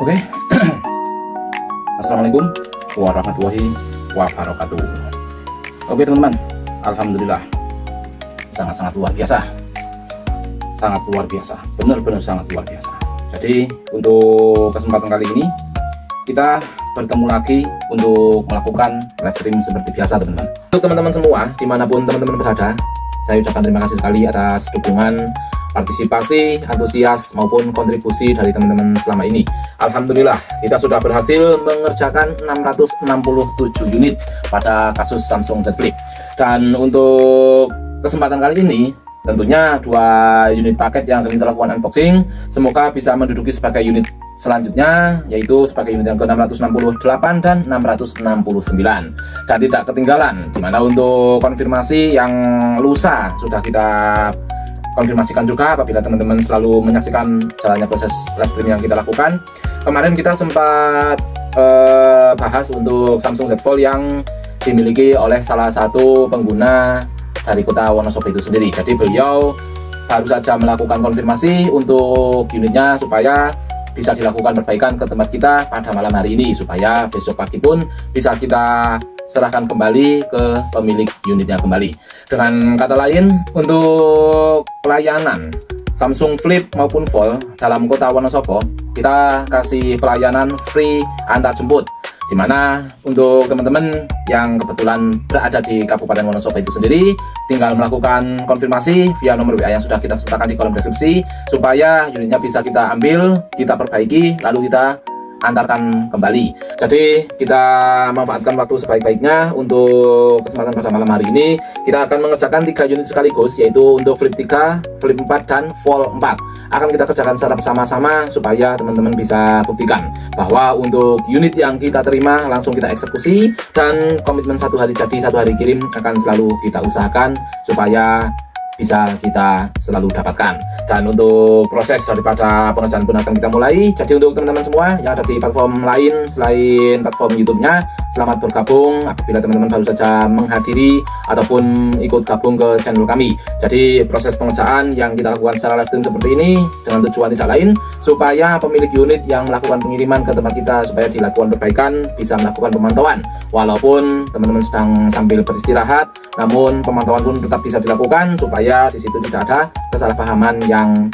Oke. Assalamualaikum warahmatullahi wabarakatuh. Oke teman-teman, alhamdulillah sangat-sangat luar biasa. Sangat luar biasa, benar-benar sangat luar biasa. Jadi untuk kesempatan kali ini kita bertemu lagi untuk melakukan live stream seperti biasa teman-teman. Untuk teman-teman semua dimanapun teman-teman berada, saya ucapkan terima kasih sekali atas dukungan, partisipasi, antusias maupun kontribusi dari teman-teman selama ini. Alhamdulillah kita sudah berhasil mengerjakan 667 unit pada kasus Samsung Z Flip. Dan untuk kesempatan kali ini tentunya 2 unit paket yang akan kita lakukan unboxing semoga bisa menduduki sebagai unit selanjutnya, yaitu sebagai unit yang ke-668 dan 669. Dan tidak ketinggalan dimana untuk konfirmasi yang lusa sudah kita konfirmasikan juga apabila teman-teman selalu menyaksikan jalannya proses live stream yang kita lakukan. Kemarin kita sempat bahas untuk Samsung Z Fold yang dimiliki oleh salah satu pengguna dari kota Wonosobo itu sendiri. Jadi beliau baru saja melakukan konfirmasi untuk unitnya supaya bisa dilakukan perbaikan ke tempat kita pada malam hari ini, supaya besok pagi pun bisa kita serahkan kembali ke pemilik unitnya kembali. Dengan kata lain, untuk pelayanan Samsung Flip maupun Fold dalam kota Wonosobo kita kasih pelayanan free antar jemput, dimana untuk teman-teman yang kebetulan berada di Kabupaten Wonosobo itu sendiri tinggal melakukan konfirmasi via nomor WA yang sudah kita sertakan di kolom deskripsi supaya unitnya bisa kita ambil, kita perbaiki, lalu kita antarkan kembali. Jadi kita manfaatkan waktu sebaik-baiknya. Untuk kesempatan pada malam hari ini kita akan mengerjakan 3 unit sekaligus, yaitu untuk Flip 3, Flip 4 dan Fold 4. Akan kita kerjakan secara bersama-sama supaya teman-teman bisa buktikan bahwa untuk unit yang kita terima langsung kita eksekusi, dan komitmen 1 hari jadi 1 hari kirim akan selalu kita usahakan supaya bisa kita selalu dapatkan. Dan untuk proses daripada pengerjaan pun akan kita mulai. Jadi untuk teman-teman semua yang ada di platform lain selain platform YouTube-nya, selamat bergabung apabila teman-teman baru saja menghadiri ataupun ikut gabung ke channel kami. Jadi proses pengerjaan yang kita lakukan secara live stream seperti ini dengan tujuan tidak lain supaya pemilik unit yang melakukan pengiriman ke tempat kita supaya dilakukan perbaikan bisa melakukan pemantauan. Walaupun teman-teman sedang sambil beristirahat, namun pemantauan pun tetap bisa dilakukan supaya di situ tidak ada kesalahpahaman yang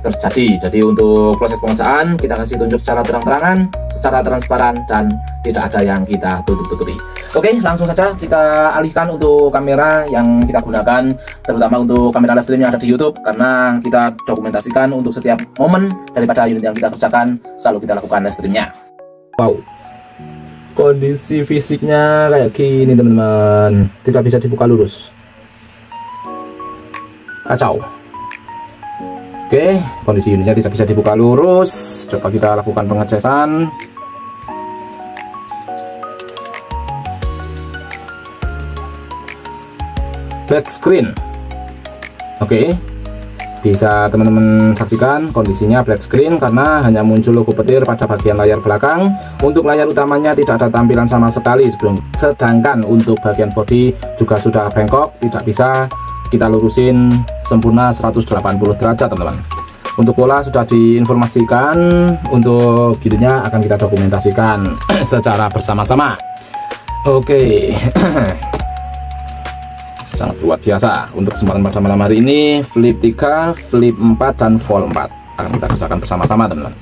terjadi. Jadi untuk proses pengerjaan kita kasih tunjuk secara terang-terangan, secara transparan, dan tidak ada yang kita tutup-tutupi. Oke, langsung saja kita alihkan untuk kamera yang kita gunakan, terutama untuk kamera live stream yang ada di YouTube, karena kita dokumentasikan untuk setiap momen daripada unit yang kita kerjakan selalu kita lakukan live streamnya. Wow, kondisi fisiknya kayak gini teman-teman, tidak bisa dibuka lurus, kacau. Oke, kondisi unitnya tidak bisa dibuka lurus. Coba kita lakukan pengecasan. Black screen. Oke, bisa teman-teman saksikan kondisinya black screen karena hanya muncul logo petir pada bagian layar belakang. Untuk layar utamanya tidak ada tampilan sama sekali sebelum. Sedangkan untuk bagian bodi juga sudah bengkok, tidak bisa kita lurusin sempurna 180 derajat teman-teman. Untuk pola sudah diinformasikan, untuk unitnya akan kita dokumentasikan secara bersama-sama. Oke. Sangat luar biasa. Untuk kesempatan pada malam hari ini Flip 3, Flip 4 dan Fold 4 akan kita kerjakan bersama-sama teman-teman.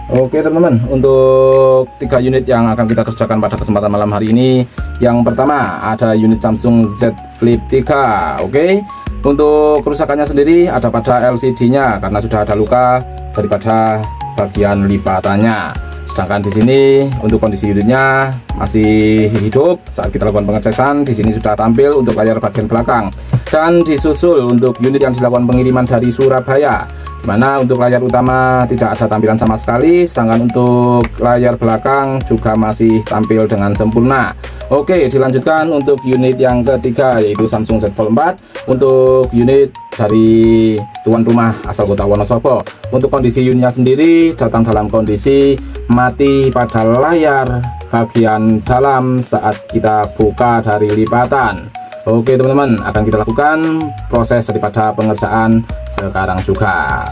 Oke teman-teman, untuk 3 unit yang akan kita kerjakan pada kesempatan malam hari ini, yang pertama ada unit Samsung Z Flip 3. Oke, untuk kerusakannya sendiri ada pada LCD-nya karena sudah ada luka daripada bagian lipatannya. Sedangkan di sini untuk kondisi unitnya masih hidup saat kita lakukan pengecasan. Di sini sudah tampil untuk layar bagian belakang, dan disusul untuk unit yang dilakukan pengiriman dari Surabaya, dimana untuk layar utama tidak ada tampilan sama sekali, sedangkan untuk layar belakang juga masih tampil dengan sempurna. Oke, dilanjutkan untuk unit yang ketiga, yaitu Samsung Z Fold 4. Untuk unit dari tuan rumah asal kota Wonosobo. Untuk kondisi unitnya sendiri datang dalam kondisi mati pada layar bagian dalam saat kita buka dari lipatan. Oke teman-teman, akan kita lakukan proses daripada pengerjaan sekarang juga.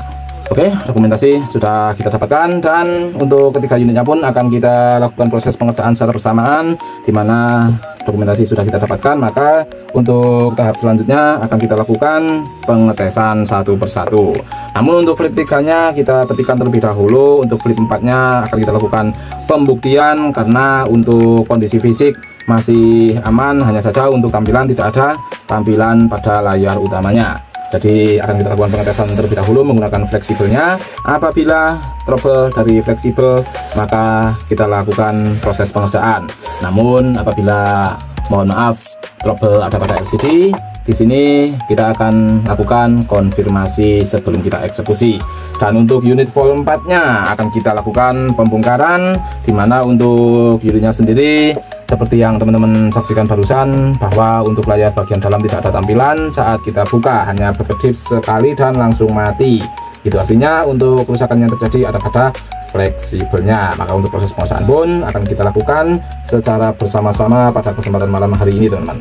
Oke, dokumentasi sudah kita dapatkan, dan untuk ketiga unitnya pun akan kita lakukan proses pengerjaan secara bersamaan, di mana dokumentasi sudah kita dapatkan. Maka untuk tahap selanjutnya akan kita lakukan pengetesan satu persatu. Namun untuk flip 3-nya kita petikan terlebih dahulu. Untuk flip 4-nya akan kita lakukan pembuktian, karena untuk kondisi fisik masih aman, hanya saja untuk tampilan tidak ada tampilan pada layar utamanya. Jadi akan kita lakukan pengetesan terlebih dahulu menggunakan fleksibelnya. Apabila trouble dari fleksibel, maka kita lakukan proses pengerjaan. Namun apabila, mohon maaf, trouble ada pada LCD, di sini kita akan lakukan konfirmasi sebelum kita eksekusi. Dan untuk unit vol 4-nya akan kita lakukan pembongkaran, dimana untuk unitnya sendiri seperti yang teman-teman saksikan barusan, bahwa untuk layar bagian dalam tidak ada tampilan saat kita buka, hanya berkedip sekali dan langsung mati. Itu artinya untuk kerusakan yang terjadi ada pada fleksibelnya. Maka untuk proses pengetesan pun akan kita lakukan secara bersama-sama pada kesempatan malam hari ini, teman-teman.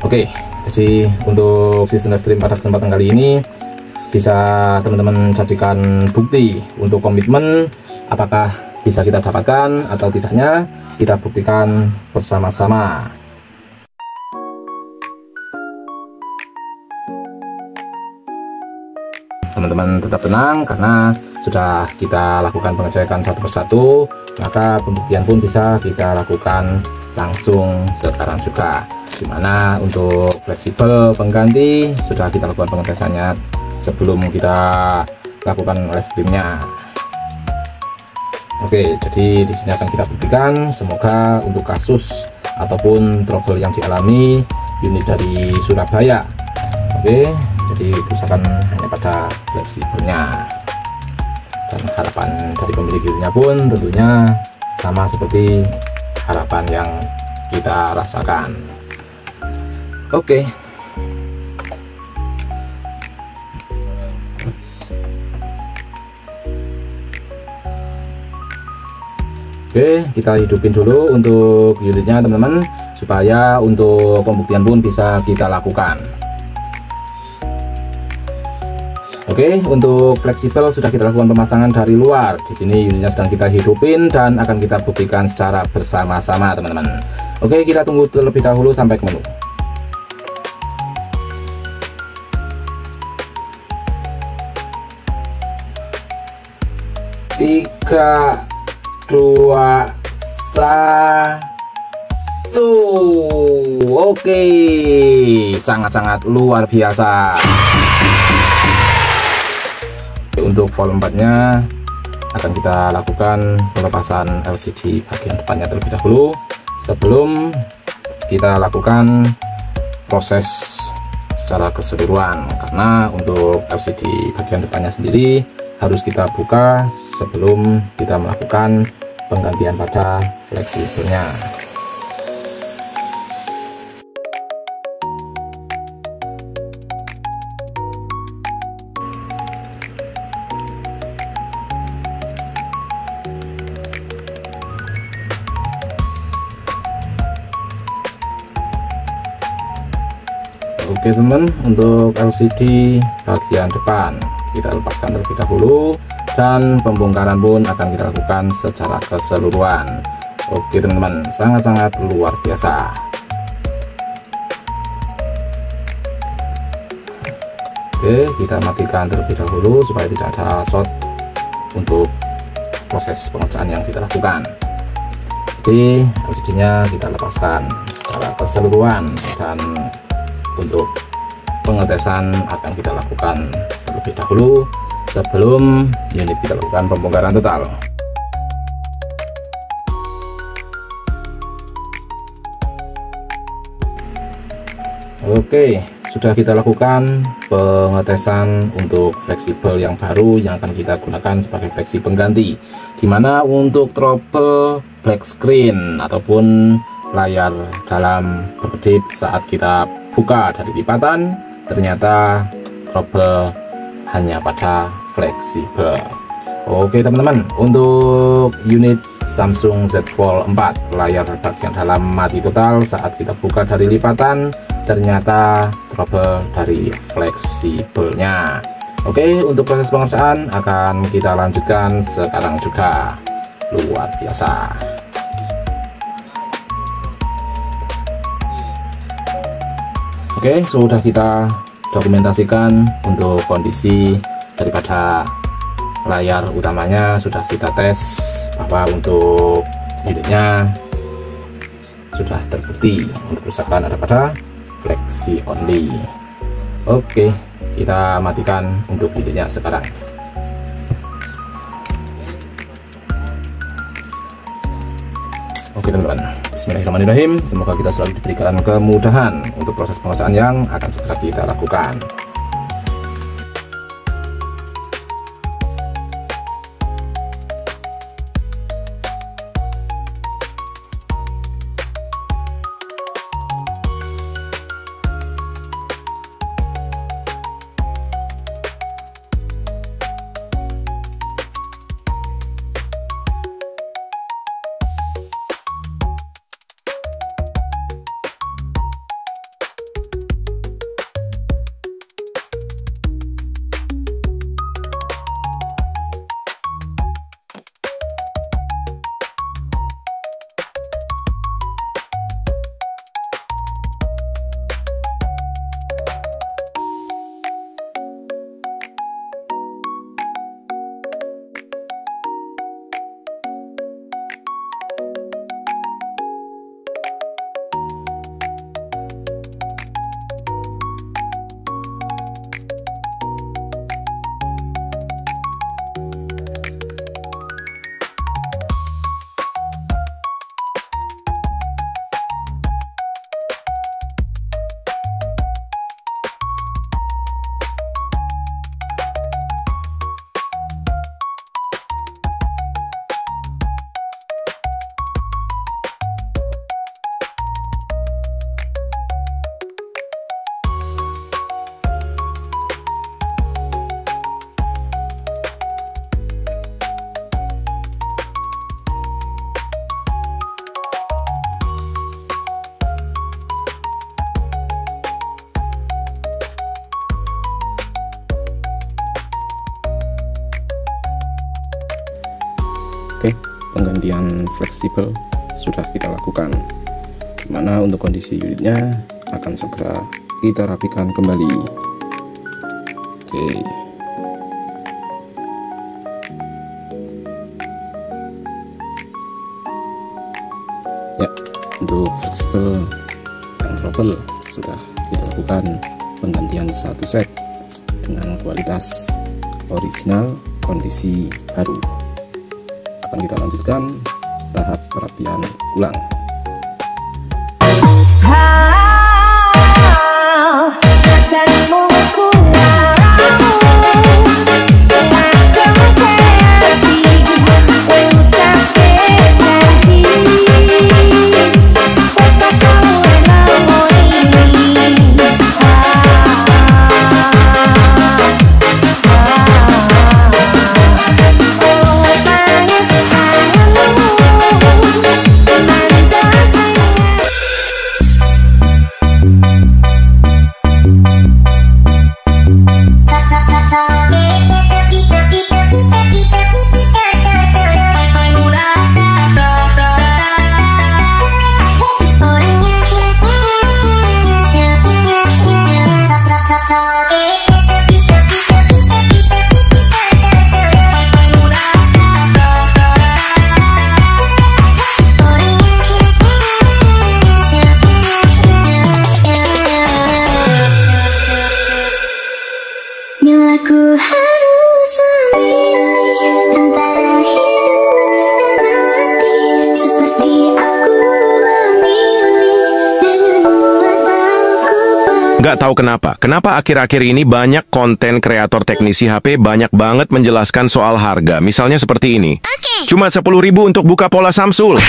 Oke, jadi untuk season live stream pada kesempatan kali ini bisa teman-teman jadikan bukti untuk komitmen apakah bisa kita dapatkan atau tidaknya, kita buktikan bersama-sama. Teman-teman tetap tenang, karena sudah kita lakukan pengecekan satu persatu, maka pembuktian pun bisa kita lakukan langsung sekarang juga. Dimana untuk fleksibel pengganti sudah kita lakukan pengetesannya sebelum kita lakukan live streamnya. Oke, jadi di sini akan kita buktikan. Semoga untuk kasus ataupun trouble yang dialami unit dari Surabaya, oke, jadi kerusakan hanya pada fleksibelnya, dan harapan dari pemilik unitnya pun tentunya sama seperti harapan yang kita rasakan. Oke. Oke, kita hidupin dulu untuk unitnya, teman-teman, supaya untuk pembuktian pun bisa kita lakukan. Oke, untuk fleksibel sudah kita lakukan pemasangan dari luar. Di sini unitnya sedang kita hidupin dan akan kita buktikan secara bersama-sama, teman-teman. Oke, kita tunggu terlebih dahulu sampai ke menu. Tiga, 2, 1. Oke, sangat-sangat luar biasa. Untuk vol 4-nya akan kita lakukan pelepasan LCD bagian depannya terlebih dahulu sebelum kita lakukan proses secara keseluruhan, karena untuk LCD bagian depannya sendiri harus kita buka sebelum kita melakukan penggantian pada fleksibelnya. Oke teman, untuk LCD bagian depan kita lepaskan terlebih dahulu, dan pembongkaran pun akan kita lakukan secara keseluruhan. Oke teman-teman, sangat-sangat luar biasa. Oke, kita matikan terlebih dahulu supaya tidak ada short untuk proses pengerjaan yang kita lakukan. Jadi LCD-nya kita lepaskan secara keseluruhan, dan untuk pengetesan akan kita lakukan terlebih dahulu sebelum unit kita lakukan pembongkaran total. Oke, sudah kita lakukan pengetesan untuk fleksibel yang baru yang akan kita gunakan sebagai fleksi pengganti, dimana untuk trouble black screen ataupun layar dalam berkedip saat kita buka dari lipatan, ternyata trouble hanya pada fleksibel. Oke teman-teman, untuk unit Samsung Z Fold 4 layar bagian dalam mati total saat kita buka dari lipatan, ternyata trouble dari fleksibelnya. Oke, untuk proses pengerjaan akan kita lanjutkan sekarang juga. Luar biasa. Oke, sudah kita dokumentasikan untuk kondisi daripada layar utamanya. Sudah kita tes bahwa untuk unitnya sudah terbukti untuk kerusakan ada pada fleksi only. Oke, kita matikan untuk videonya sekarang. Oke teman-teman, bismillahirrahmanirrahim. Semoga kita selalu diberikan kemudahan untuk proses pengerjaan yang akan segera kita lakukan. Oke, penggantian fleksibel sudah kita lakukan, dimana untuk kondisi unitnya akan segera kita rapikan kembali. Oke, ya, untuk fleksibel yang trouble sudah kita lakukan penggantian satu set dengan kualitas original kondisi baru. Akan kita lanjutkan tahap perapian ulang. Aku harus memilih antara hidup dan mati, seperti aku memilih dengan mataku. Nggak tahu kenapa akhir-akhir ini banyak konten kreator teknisi HP banyak banget menjelaskan soal harga. Misalnya seperti ini. Cuma 10.000 untuk buka pola Samsul.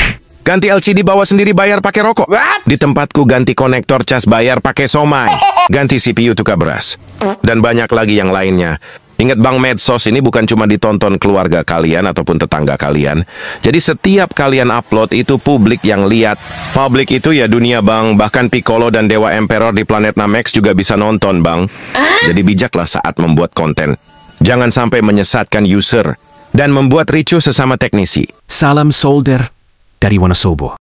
Ganti LCD bawa sendiri bayar pakai rokok. Di tempatku ganti konektor cas bayar pakai somai. Ganti CPU tukar beras. Dan banyak lagi yang lainnya. Ingat bang, medsos ini bukan cuma ditonton keluarga kalian ataupun tetangga kalian. Jadi setiap kalian upload itu publik yang lihat. Publik itu ya dunia bang, bahkan Piccolo dan Dewa Emperor di planet Namek juga bisa nonton bang. Jadi bijaklah saat membuat konten. Jangan sampai menyesatkan user dan membuat ricuh sesama teknisi. Salam solder dari Wonosobo.